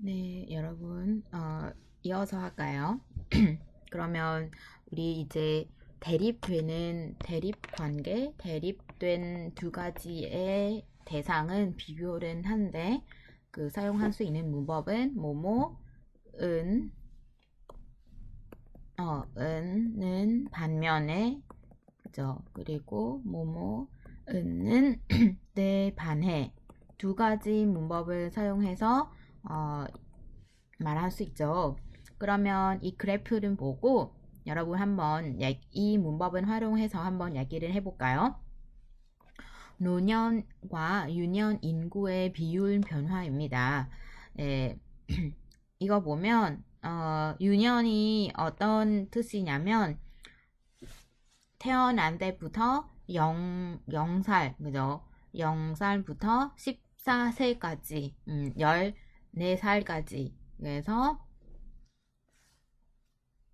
네, 여러분, 이어서 할까요? 그러면 우리 이제 대립되는 대립관계, 대립된 두 가지의 대상은 비교는 한데 그 사용할 수 있는 문법은 뭐뭐, 은, 은은 반면에, 그죠? 그리고 뭐뭐, 은은 내 반해 두 가지 문법을 사용해서 말할 수 있죠. 그러면 이 그래프를 보고 여러분 한번 이 문법을 활용해서 한번 얘기를 해볼까요? 노년과 유년 인구의 비율 변화입니다. 네, 이거 보면 유년이 어떤 뜻이냐면 태어난 때부터 0살, 그죠? 0살부터 14세까지, 14살까지. 그래서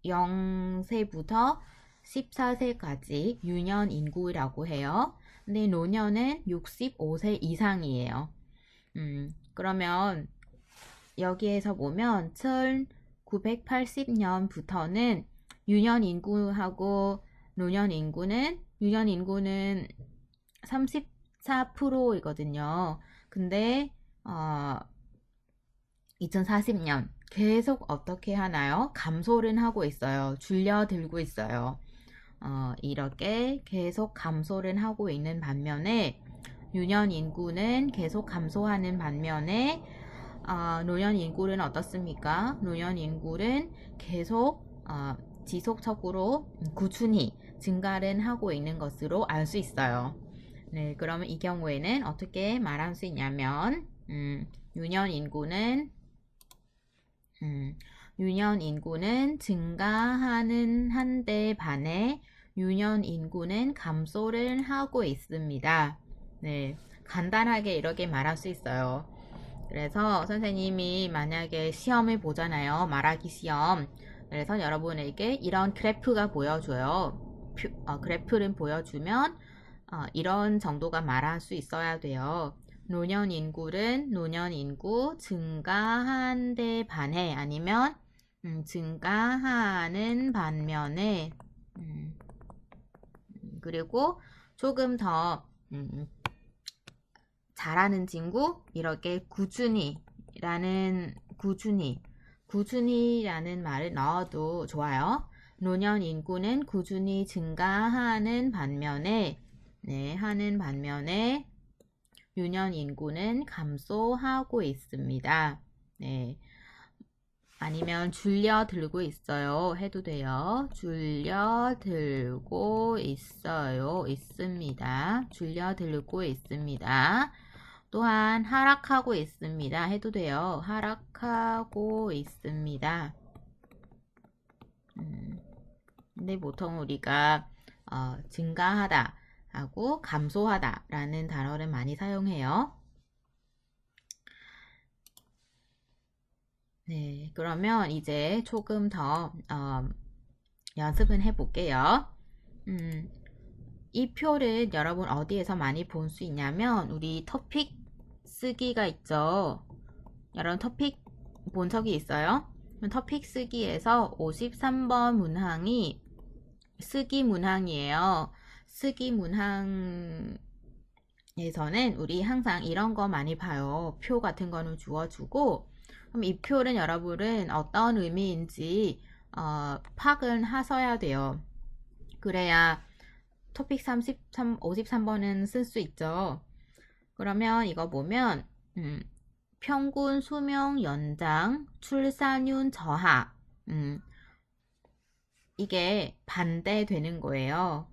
0세부터 14세까지 유년 인구라고 해요. 근데 노년은 65세 이상이에요. 그러면 여기에서 보면 1980년부터는 유년 인구하고 유년 인구는 34%이거든요. 근데 2040년 계속 어떻게 하나요? 감소를 하고 있어요. 줄여들고 있어요. 이렇게 계속 감소를 하고 있는 반면에 유년 인구는 계속 감소하는 반면에 노년 인구는 어떻습니까? 노년 인구는 계속 지속적으로 꾸준히 증가를 하고 있는 것으로 알 수 있어요. 네, 그러면 이 경우에는 어떻게 말할 수 있냐면 유년 인구는 유년 인구는 증가하는 한데 반해 유년 인구는 감소를 하고 있습니다. 네, 간단하게 이렇게 말할 수 있어요. 그래서 선생님이 만약에 시험을 보잖아요. 말하기 시험. 그래서 여러분에게 이런 그래프가 보여줘요. 그래프를 보여주면 이런 정도가 말할 수 있어야 돼요. 노년 인구 증가한데 반해 아니면 증가하는 반면에 그리고 조금 더 잘하는 친구 이렇게 꾸준히라는 말을 넣어도 좋아요. 노년 인구는 꾸준히 증가하는 반면에 하는 반면에 유년 인구는 감소하고 있습니다. 네. 아니면 줄여들고 있어요. 해도 돼요. 줄여들고 있어요. 있습니다. 줄여들고 있습니다. 또한 하락하고 있습니다. 해도 돼요. 하락하고 있습니다. 근데 보통 우리가 증가하다 하고 감소하다 라는 단어를 많이 사용해요. 네, 그러면 이제 조금 더 연습은 해볼게요. 이 표를 여러분 어디에서 많이 볼 수 있냐면 우리 토픽 쓰기가 있죠. 여러분 토픽 본 적이 있어요? 토픽 쓰기에서 53번 문항이 쓰기 문항이에요. 쓰기 문항에서는 우리 항상 이런 거 많이 봐요. 표 같은 거는 주어주고 그럼 이 표는 여러분은 어떤 의미인지 파악을 하셔야 돼요. 그래야 토픽 53번은 쓸 수 있죠. 그러면 이거 보면 평균 수명 연장, 출산율 저하 이게 반대되는 거예요.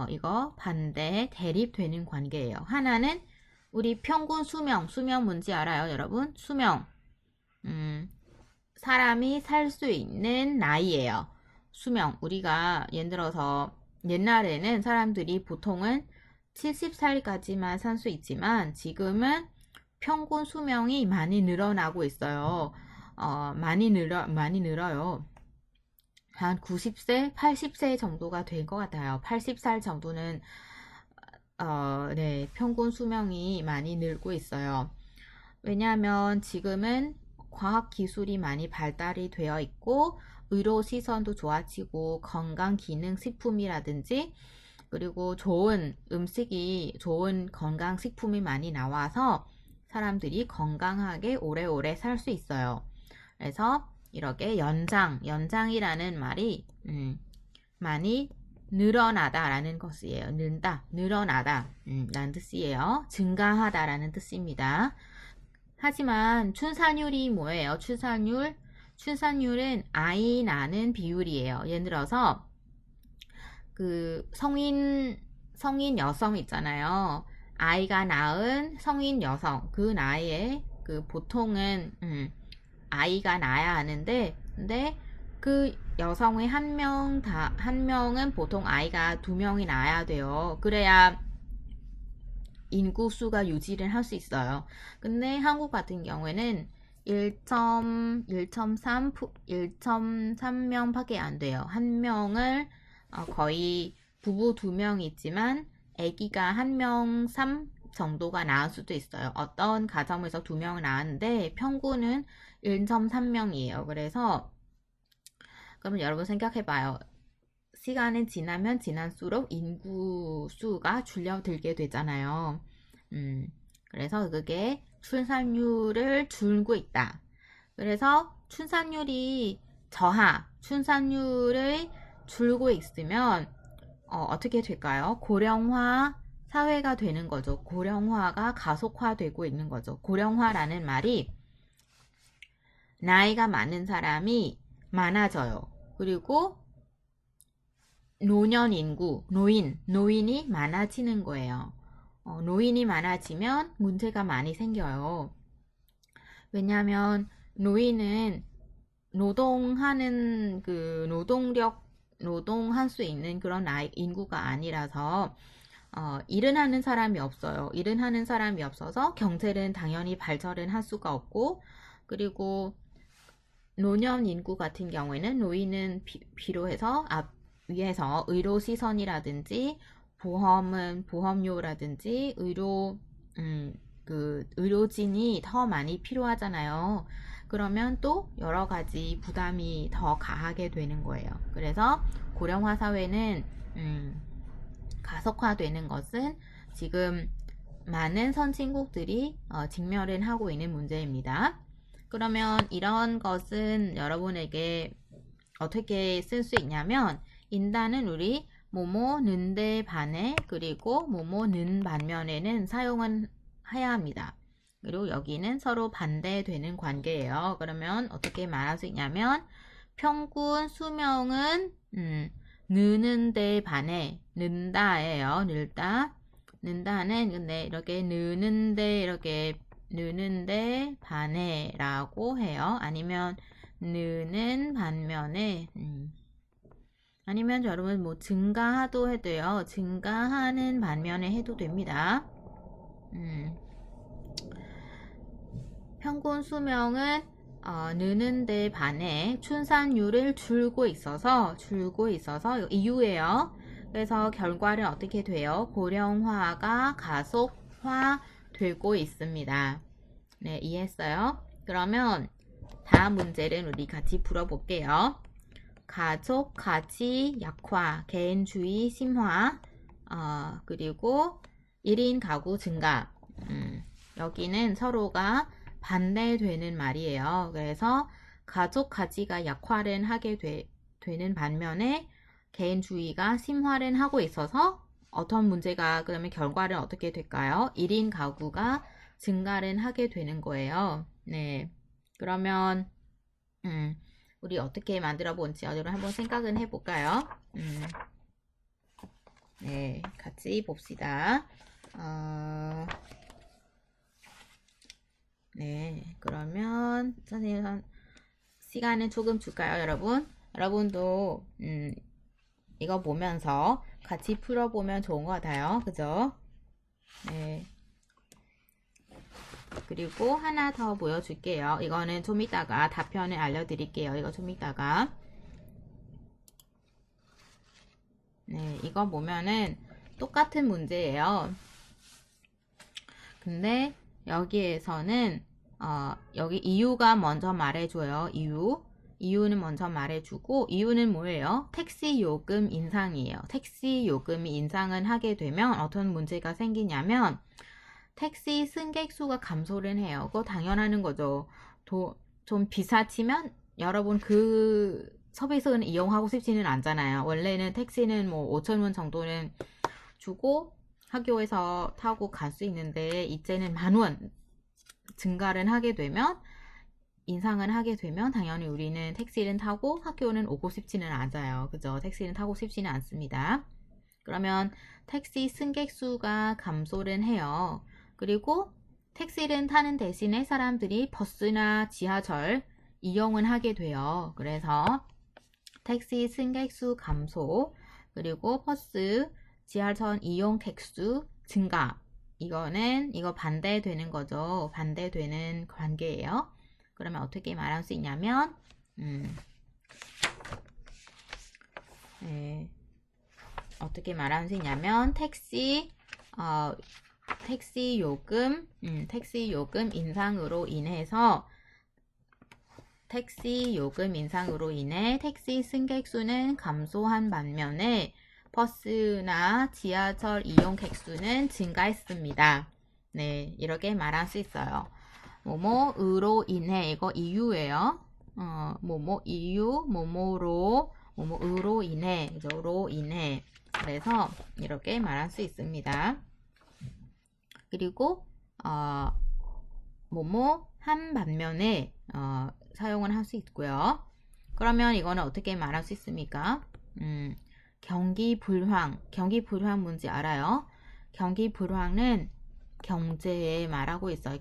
이거 반대 대립되는 관계예요. 하나는 우리 평균 수명 뭔지 알아요, 여러분? 수명 사람이 살 수 있는 나이예요. 수명 우리가 예를 들어서 옛날에는 사람들이 보통은 70살까지만 살 수 있지만 지금은 평균 수명이 많이 늘어나고 있어요. 많이 늘어요. 한 90세, 80세 정도가 될 것 같아요. 80살 정도는 네, 평균 수명이 많이 늘고 있어요. 왜냐하면 지금은 과학 기술이 많이 발달이 되어 있고 의료 시선도 좋아지고 건강 기능 식품이라든지 그리고 좋은 음식이 좋은 건강 식품이 많이 나와서 사람들이 건강하게 오래오래 살 수 있어요. 그래서 이렇게 연장이라는 말이 많이 늘어나다라는 것이에요. 늘어나다 라는 뜻이에요. 증가하다라는 뜻입니다. 하지만 출산율이 뭐예요? 출산율은 아이 낳는 비율이에요. 예를 들어서 그 성인 여성 있잖아요. 아이가 낳은 성인 여성 그 나이에 그 보통은 아이가 낳아야 하는데 근데 그 여성의 한 명은 보통 아이가 2명이 낳아야 돼요. 그래야 인구수가 유지를 할 수 있어요. 근데 한국 같은 경우에는 1.3명밖에 안 돼요. 한 명을 거의 부부 2명 있지만 아기가 1명 3 정도가 낳을 수도 있어요. 어떤 가정에서 2명을 낳았는데 평균은 1.3명이에요. 그래서 그러면 여러분 생각해봐요. 시간이 지나면 지날수록 인구수가 줄어들게 되잖아요. 그래서 그게 출산율을 줄고 있다. 그래서 출산율이 출산율을 줄고 있으면 어떻게 될까요? 고령화 사회가 되는 거죠. 고령화가 가속화되고 있는 거죠. 고령화라는 말이 나이가 많은 사람이 많아져요. 그리고 노인이 많아지는 거예요. 노인이 많아지면 문제가 많이 생겨요. 왜냐하면 노인은 노동할 수 있는 그런 인구가 아니라서 일은 하는 사람이 없어요. 일은 하는 사람이 없어서 경제는 당연히 발전은 할 수가 없고 그리고 노년 인구 같은 경우에는 노인은 필요해서 위에서 의료 시선이라든지 보험료라든지 의료진이 더 많이 필요하잖아요. 그러면 또 여러 가지 부담이 더 가하게 되는 거예요. 그래서 고령화 사회는 가속화되는 것은 지금 많은 선진국들이 직면을 하고 있는 문제입니다. 그러면 이런 것은 여러분에게 어떻게 쓸 수 있냐면 인다는 우리 뭐뭐는데 반해 그리고 뭐뭐는 반면에는 사용은 해야 합니다. 그리고 여기는 서로 반대되는 관계예요. 그러면 어떻게 말할 수 있냐면 평균 수명은 느는데 반해 는다예요. 는다는 근데 이렇게 느는데 반해라고 해요. 아니면 느는 반면에 아니면 여러분 뭐 증가하도 해도요. 증가하는 반면에 해도 됩니다. 평균 수명은 느는데 반해 출산율을 줄고 있어서 이유예요. 그래서 결과는 어떻게 돼요? 고령화가 가속화되고 있습니다. 네, 이해했어요? 그러면 다음 문제를 우리 같이 풀어볼게요. 가족 가치 약화, 개인주의 심화, 그리고 1인 가구 증가. 여기는 서로가 반대되는 말이에요. 그래서 가족 가치가 약화를 하게 되는 반면에 개인주의가 심화를 하고 있어서 어떤 문제가 그러면 결과는 어떻게 될까요? 1인 가구가 증가를 하게 되는 거예요. 네. 그러면 우리 어떻게 만들어 본지 여러분 한번 생각은 해볼까요? 네, 같이 봅시다. 네, 그러면 선생님 시간을 조금 줄까요, 여러분? 여러분도 이거 보면서 같이 풀어보면 좋은 것 같아요. 그죠? 네. 그리고 하나 더 보여줄게요. 이거는 좀 이따가 답변을 알려드릴게요. 이거 좀 이따가. 네, 이거 보면은 똑같은 문제예요. 근데 여기에서는 여기 이유가 먼저 말해줘요. 이유는 먼저 말해주고, 이유는 뭐예요? 택시 요금 인상이에요. 택시 요금이 인상을 하게 되면 어떤 문제가 생기냐면 택시 승객 수가 감소를 해요. 그거 당연한 거죠. 좀 비싸지만 여러분 그 서비스는 이용하고 싶지는 않잖아요. 원래는 택시는 뭐 5,000원 정도는 주고 학교에서 타고 갈 수 있는데 이제는 10,000원 증가를 하게 되면 인상을 하게 되면 당연히 우리는 택시를 타고 학교는 오고 싶지는 않아요. 그죠? 택시는 타고 싶지는 않습니다. 그러면 택시 승객 수가 감소를 해요. 그리고 택시를 타는 대신에 사람들이 버스나 지하철 이용을 하게 돼요. 그래서 택시 승객 수 감소, 그리고 버스, 지하철 이용 택수 증가. 이거 반대되는 거죠. 반대되는 관계예요. 그러면 어떻게 말할 수 있냐면, 어떻게 말할 수 있냐면, 택시 요금 인상으로 인해서 택시 승객 수는 감소한 반면에 버스나 지하철 이용 객수는 증가했습니다. 네, 이렇게 말할 수 있어요. 뭐뭐으로 인해, 이거 이유예요. 이유, 뭐뭐으로 인해, 그죠? 로 인해. 그래서 이렇게 말할 수 있습니다. 그리고 뭐뭐 한 반면에 사용을 할 수 있고요. 그러면 이거는 어떻게 말할 수 있습니까? 경기 불황 뭔지 알아요? 경기 불황은 경제에 말하고 있어요.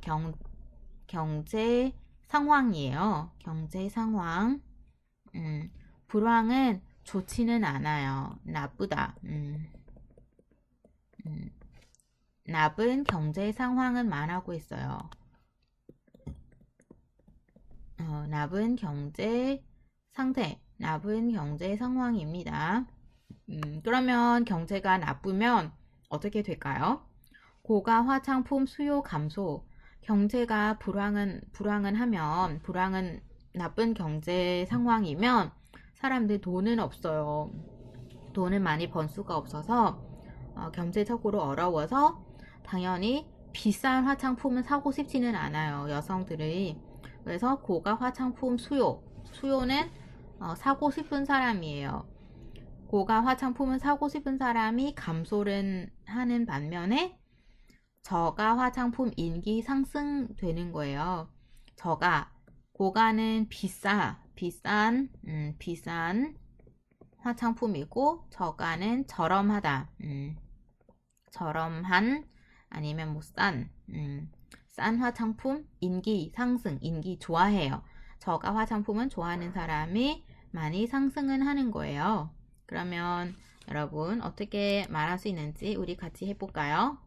경제 상황이에요. 경제 상황. 불황은 좋지는 않아요. 나쁘다. 나쁜 경제 상황은 말하고 있어요. 나쁜 경제 상태, 나쁜 경제 상황입니다. 그러면 경제가 나쁘면 어떻게 될까요? 고가 화장품 수요 감소. 경제가 불황은 나쁜 경제 상황이면 사람들 돈은 없어요. 돈을 많이 번 수가 없어서 경제적으로 어려워서 당연히 비싼 화장품은 사고 싶지는 않아요. 여성들이. 그래서 고가 화장품 수요는 사고 싶은 사람이에요. 고가 화장품을 사고 싶은 사람이 감소를 하는 반면에 저가 화장품 인기 상승되는 거예요. 고가는 비싼 화장품이고 저가는 저렴하다. 저렴한 아니면 뭐 싼 화장품 인기 상승, 인기 좋아해요. 저가 화장품은 좋아하는 사람이 많이 상승은 하는 거예요. 그러면 여러분 어떻게 말할 수 있는지 우리 같이 해볼까요?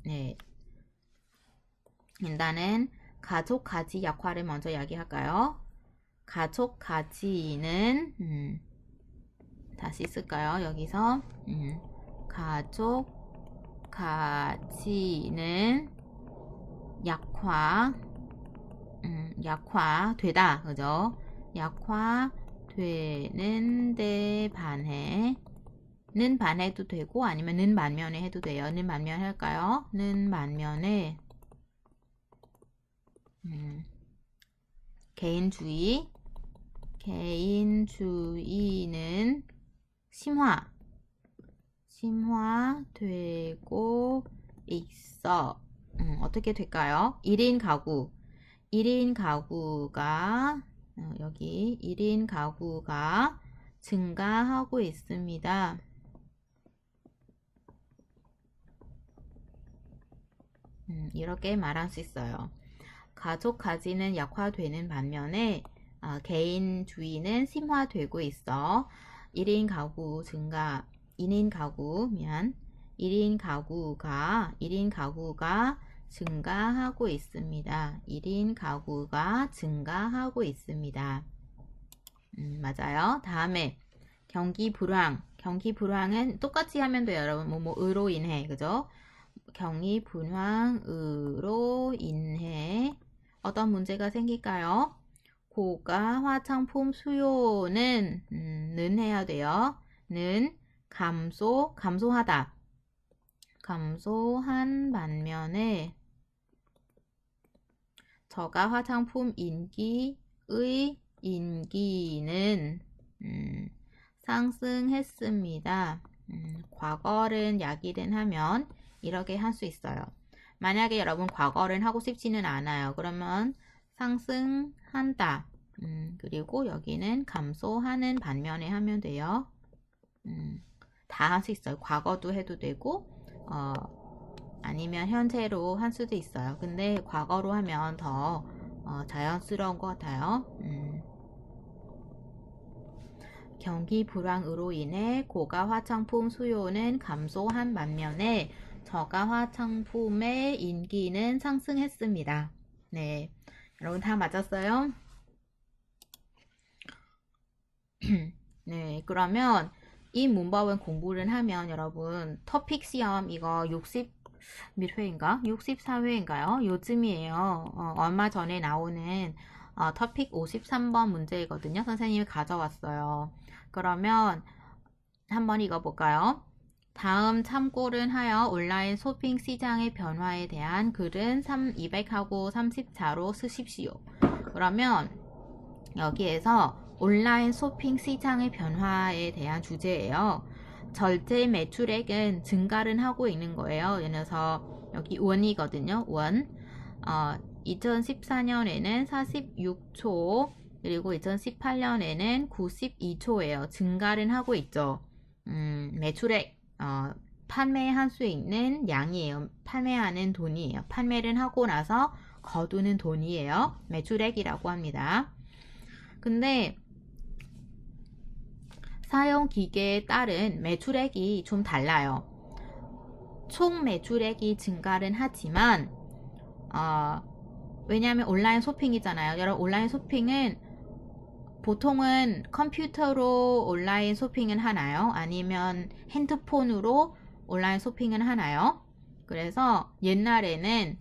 네. 일단은 가족 가지 역할을 먼저 이야기할까요? 가족 가지는 다시 쓸까요? 여기서 가족 가지는 약화되다, 그죠? 약화되는데 반해. 는 반해도 되고 아니면 는 반면에 해도 돼요. 는 반면 할까요? 는 반면에 개인주의는 심화되고 있어. 어떻게 될까요? 1인 가구가 여기 1인 가구가 증가하고 있습니다. 이렇게 말할 수 있어요. 가족 가지는 약화되는 반면에 개인주의는 심화되고 있어. 1인 가구가 증가하고 있습니다. 1인 가구가 증가하고 있습니다. 맞아요. 다음에 경기 불황은 똑같이 하면 돼요, 여러분. 뭐뭐으로 인해, 그죠? 경기 불황으로 인해 어떤 문제가 생길까요? 고가 화장품 수요는 는 해야 돼요. 는 감소하다. 감소한 반면에 저가 화장품 인기의 인기는 상승했습니다. 과거를 약일은 하면 이렇게 할 수 있어요. 만약에 여러분 과거를 하고 싶지는 않아요. 그러면 상승한다. 그리고 여기는 감소하는 반면에 하면 돼요. 다 할 수 있어요. 과거도 해도 되고 아니면 현재로 할 수도 있어요. 근데 과거로 하면 더 자연스러운 것 같아요. 경기 불황으로 인해 고가 화장품 수요는 감소한 반면에 저가 화장품의 인기는 상승했습니다. 네, 여러분 다 맞았어요? 네, 그러면 이 문법은 공부를 하면 여러분 토픽 시험 이거 60 몇 회인가? 64회인가요? 요즘이에요. 얼마 전에 나오는 토픽 53번 문제이거든요. 선생님이 가져왔어요. 그러면 한번 읽어볼까요? 다음 참고를 하여 온라인 쇼핑 시장의 변화에 대한 글은 200하고 34로 쓰십시오. 그러면 여기에서 온라인 쇼핑 시장의 변화에 대한 주제예요. 절대 매출액은 증가를 하고 있는 거예요. 예를 들어서 여기 원이거든요. 원. 2014년에는 46초, 그리고 2018년에는 92초예요. 증가를 하고 있죠. 매출액, 판매할 수 있는 양이에요. 판매하는 돈이에요. 판매를 하고 나서 거두는 돈이에요. 매출액이라고 합니다. 근데 사용 기계에 따른 매출액이 좀 달라요. 총 매출액이 증가는 하지만 왜냐하면 온라인 쇼핑이잖아요. 여러분 온라인 쇼핑은 보통은 컴퓨터로 온라인 쇼핑은 하나요? 아니면 핸드폰으로 온라인 쇼핑은 하나요? 그래서 옛날에는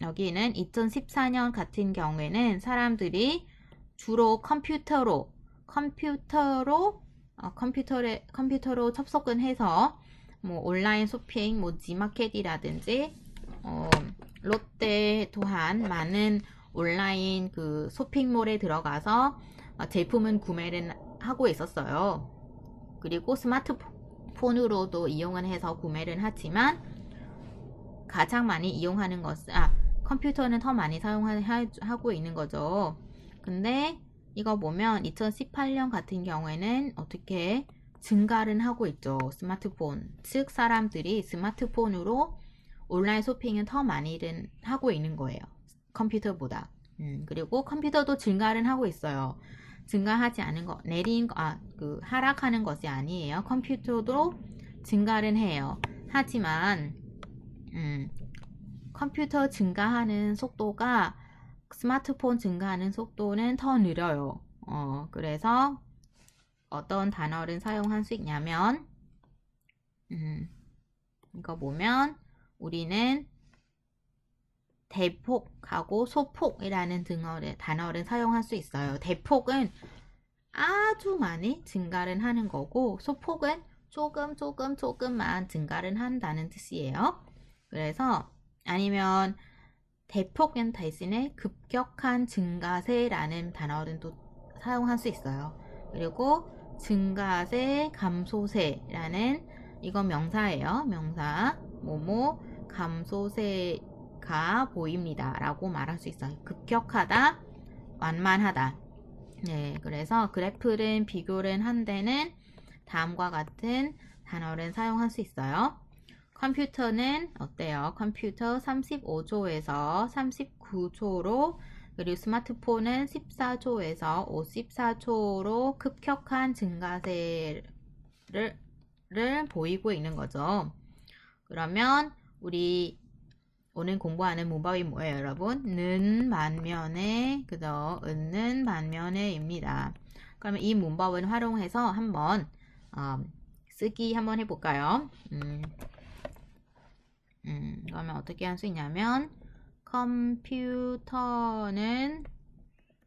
여기는 2014년 같은 경우에는 사람들이 주로 컴퓨터로 접속은 해서 뭐 온라인 쇼핑, 뭐 지마켓이라든지 롯데 또한 많은 온라인 그 쇼핑몰에 들어가서 제품은 구매를 하고 있었어요. 그리고 스마트폰으로도 이용을 해서 구매를 하지만 가장 많이 이용하는 것은 컴퓨터는 더 많이 사용하고 있는 거죠. 근데 이거 보면 2018년 같은 경우에는 어떻게 증가를 하고 있죠. 스마트폰. 즉 사람들이 스마트폰으로 온라인 쇼핑은 더 많이는 하고 있는 거예요. 컴퓨터보다. 그리고 컴퓨터도 증가를 하고 있어요. 증가하지 않은 거, 하락하는 것이 아니에요. 컴퓨터도 증가를 해요. 하지만 컴퓨터 증가하는 속도가 스마트폰 증가하는 속도는 더 느려요. 그래서 어떤 단어를 사용할 수 있냐면 이거 보면 우리는 대폭하고 소폭이라는 단어를 사용할 수 있어요. 대폭은 아주 많이 증가를 하는 거고 소폭은 조금만 증가를 한다는 뜻이에요. 그래서 아니면 대폭은 대신에 급격한 증가세라는 단어를 또 사용할 수 있어요. 그리고 증가세, 감소세라는 이건 명사예요. 명사. 뭐뭐 감소세가 보입니다. 라고 말할 수 있어요. 급격하다, 완만하다. 네, 그래서 그래프를 비교를 한 데는 다음과 같은 단어를 사용할 수 있어요. 컴퓨터는 어때요? 컴퓨터 35초에서 39초로, 그리고 스마트폰은 14초에서 54초로 급격한 증가세를 보이고 있는 거죠. 그러면 우리 오늘 공부하는 문법이 뭐예요, 여러분? 는 반면에, 그죠? 은는 반면에입니다. 그러면 이 문법을 활용해서 한번 쓰기 한번 해볼까요? 그러면 어떻게 할 수 있냐면 컴퓨터는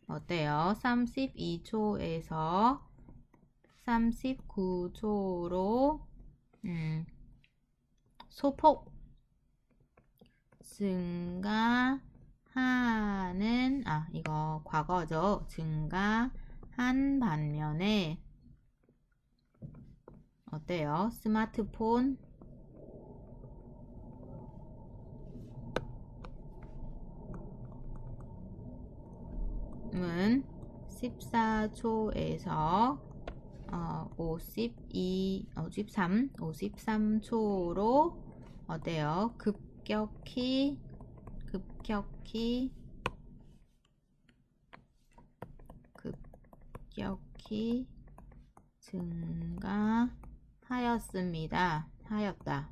어때요? 32초에서 39초로 소폭 증가하는 이거 과거죠. 증가한 반면에 어때요? 스마트폰 은 14초에서 53초로 어때요? 급격히 증가하였습니다. 하였다.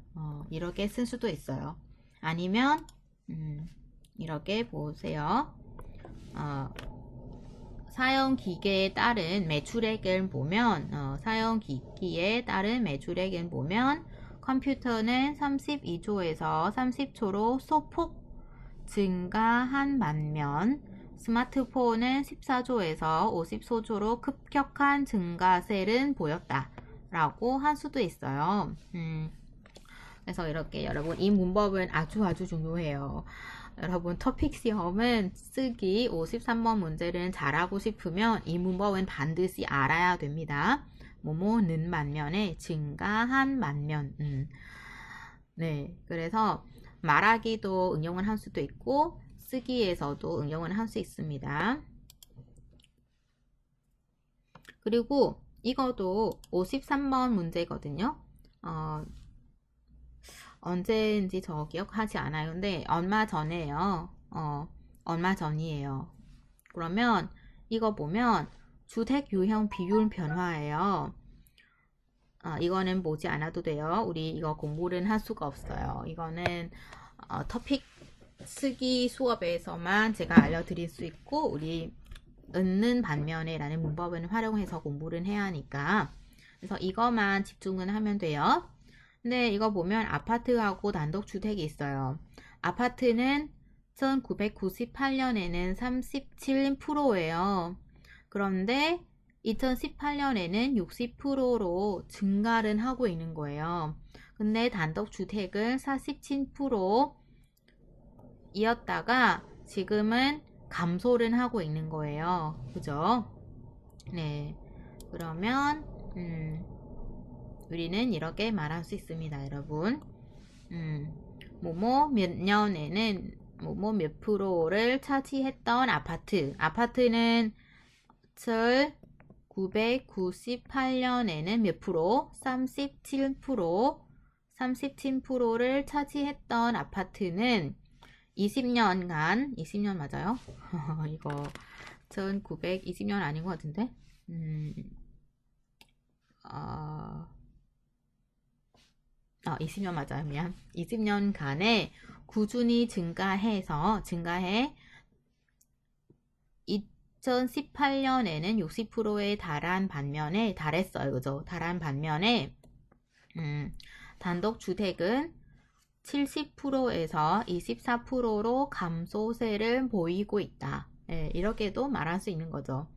이렇게 쓸 수도 있어요. 아니면 이렇게 보세요. 사용기계에 따른 매출액을 보면 사용기기에 따른 매출액을 보면 컴퓨터는 32초에서 30초로 소폭 증가한 반면 스마트폰은 14초에서 50초로 급격한 증가세를 보였다 라고 할 수도 있어요. 그래서 이렇게 여러분 이 문법은 아주 중요해요. 여러분 토픽 시험은 쓰기 53번 문제를 잘하고 싶으면 이 문법은 반드시 알아야 됩니다. 뭐뭐는 반면에 증가한 반면. 네, 그래서 말하기도 응용을 할 수도 있고 쓰기에서도 응용을 할 수 있습니다. 그리고 이것도 53번 문제거든요. 언제인지 저 기억하지 않아요. 근데 얼마 전에요. 얼마 전이에요. 그러면 이거 보면 주택 유형 비율 변화예요. 이거는 보지 않아도 돼요. 우리 이거 공부는 할 수가 없어요. 이거는 토픽 쓰기 수업에서만 제가 알려드릴 수 있고 우리 은는 반면에 라는 문법을 활용해서 공부를 해야 하니까 그래서 이것만 집중은 하면 돼요. 근데 이거 보면 아파트하고 단독주택이 있어요. 아파트는 1998년에는 37%예요. 그런데 2018년에는 60%로 증가를 하고 있는 거예요. 근데 단독주택은 47%이었다가 지금은 감소를 하고 있는 거예요. 그죠? 네. 그러면 우리는 이렇게 말할 수 있습니다, 여러분. 뭐뭐 몇 년에는 뭐뭐 몇 프로를 차지했던 아파트는 1998년에는 몇 프로? 37%를 차지했던 아파트는 20년간 20년 맞아요? 이거 1920년 아닌 것 같은데 20년 맞아요. 미안. 20년간에 꾸준히 증가해 2018년에는 60%에 달했어요. 그죠? 달한 반면에 단독주택은 70%에서 24%로 감소세를 보이고 있다. 네, 이렇게도 말할 수 있는 거죠.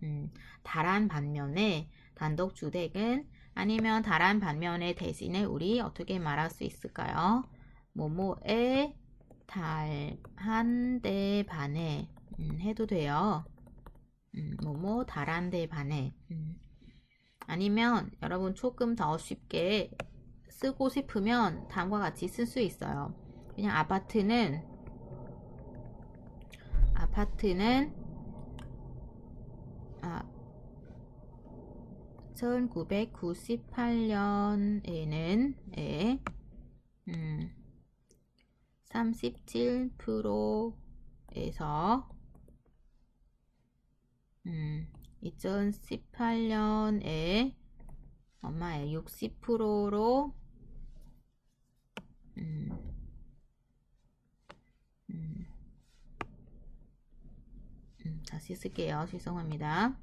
달한 반면에 단독주택은 아니면 달한 반면에 대신에 우리 어떻게 말할 수 있을까요? 뭐뭐에 달한 대 반에 해도 돼요. 뭐뭐 달한 대 반에 아니면 여러분 조금 더 쉽게 쓰고 싶으면 다음과 같이 쓸 수 있어요. 그냥 아파트는 1998년에는 37%에서 2018년에 엄마의 60%로 다시 쓸게요. 죄송합니다.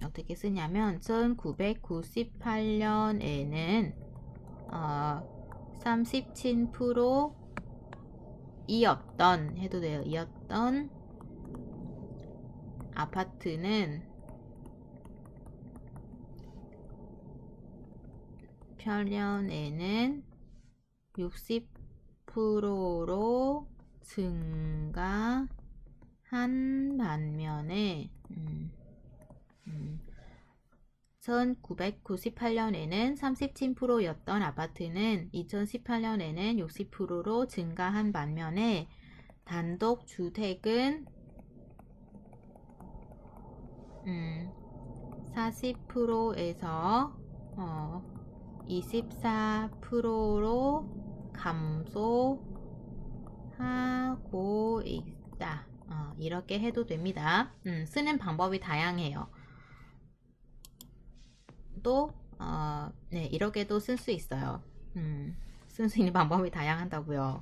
어떻게 쓰냐면 1998년에는 37%이었던 해도 돼요. 이었던 아파트는 편년에는 60%로 증가한 반면에 1998년에는 37%였던 아파트는 2018년에는 60%로 증가한 반면에 단독주택은 40%에서 24%로 감소하고 있다. 이렇게 해도 됩니다. 쓰는 방법이 다양해요. 또 네, 이렇게도 쓸 수 있어요. 쓸 수 있는 방법이 다양하다고요.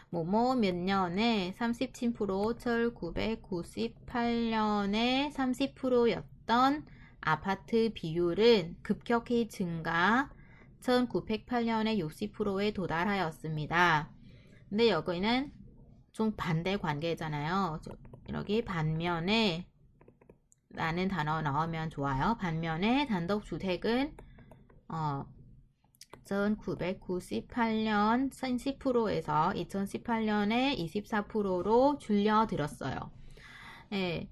뭐뭐 몇 년에 37%, 1998년에 30%였던 아파트 비율은 급격히 증가 1908년에 60%에 도달하였습니다. 근데 여기는 좀 반대 관계잖아요. 여기 반면에 라는 단어 넣으면 좋아요. 반면에 단독주택은 1998년 30%에서 2018년에 24%로 줄여들었어요. 네,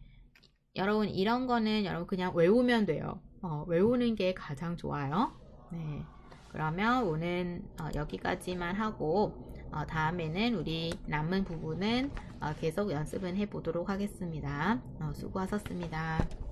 여러분 이런 거는 여러분 그냥 외우면 돼요. 외우는 게 가장 좋아요. 네, 그러면 오늘 여기까지만 하고 다음에는 우리 남은 부분은 계속 연습은 해보도록 하겠습니다. 수고하셨습니다.